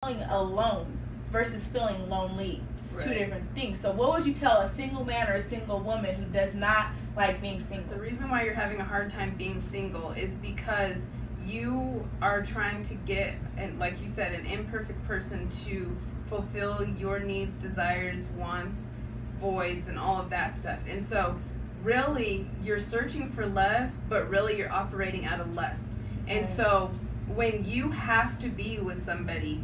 feeling alone versus feeling lonely. It's two Right. different things. So what would you tell a single man or a single woman who does not like being single? The reason why you're having a hard time being single is because you are trying to get, and like you said, an imperfect person to fulfill your needs, desires, wants, voids, and all of that stuff. And so really you're searching for love, but really you're operating out of lust. And so when you have to be with somebody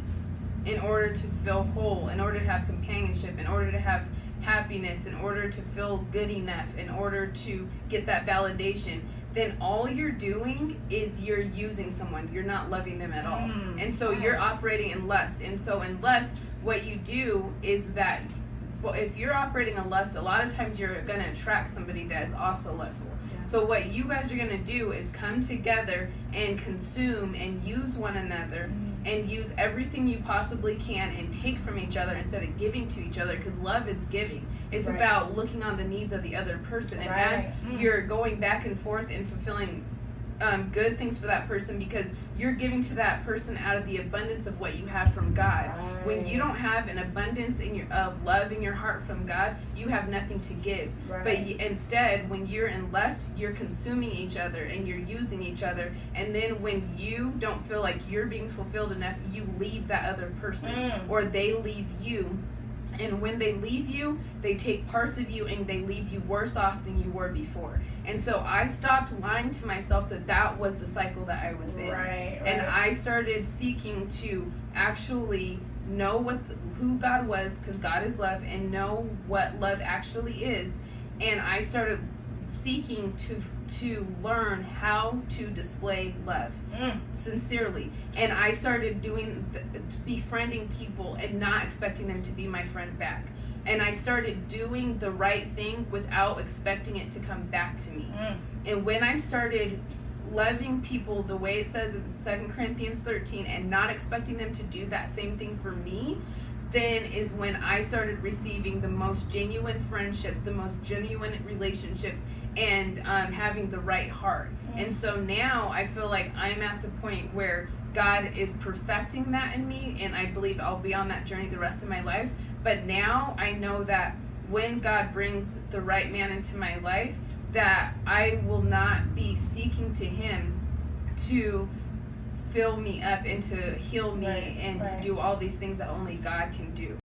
in order to feel whole, in order to have companionship, in order to have happiness, in order to feel good enough, in order to get that validation, then all you're doing is you're using someone. You're not loving them at all. And so you're operating in lust. And so in lust, what you do is that, well, if you're operating in lust, a lot of times you're going to attract somebody that is also lustful. So what you guys are going to do is come together and consume and use one another and use everything you possibly can and take from each other instead of giving to each other, because love is giving. It's about looking on the needs of the other person. And as you're going back and forth and fulfilling good things for that person, because you're giving to that person out of the abundance of what you have from God. When you don't have an abundance of love in your heart from God, you have nothing to give. But instead, when you're in lust, you're consuming each other and you're using each other. And then when you don't feel like you're being fulfilled enough, you leave that other person or they leave you. And when they leave you, they take parts of you and they leave you worse off than you were before. And so I stopped lying to myself that was the cycle that I was in. And I started seeking to actually know who God was, because God is love, and know what love actually is. And I started seeking to learn how to display love sincerely. And I started befriending people and not expecting them to be my friend back. And I started doing the right thing without expecting it to come back to me. And when I started loving people the way it says in 2 Corinthians 13 and not expecting them to do that same thing for me, then is when I started receiving the most genuine friendships, the most genuine relationships, and having the right heart. And so now I feel like I'm at the point where God is perfecting that in me, and I believe I'll be on that journey the rest of my life. But now I know that when God brings the right man into my life, that I will not be seeking to him to fill me up and to heal me and to do all these things that only God can do.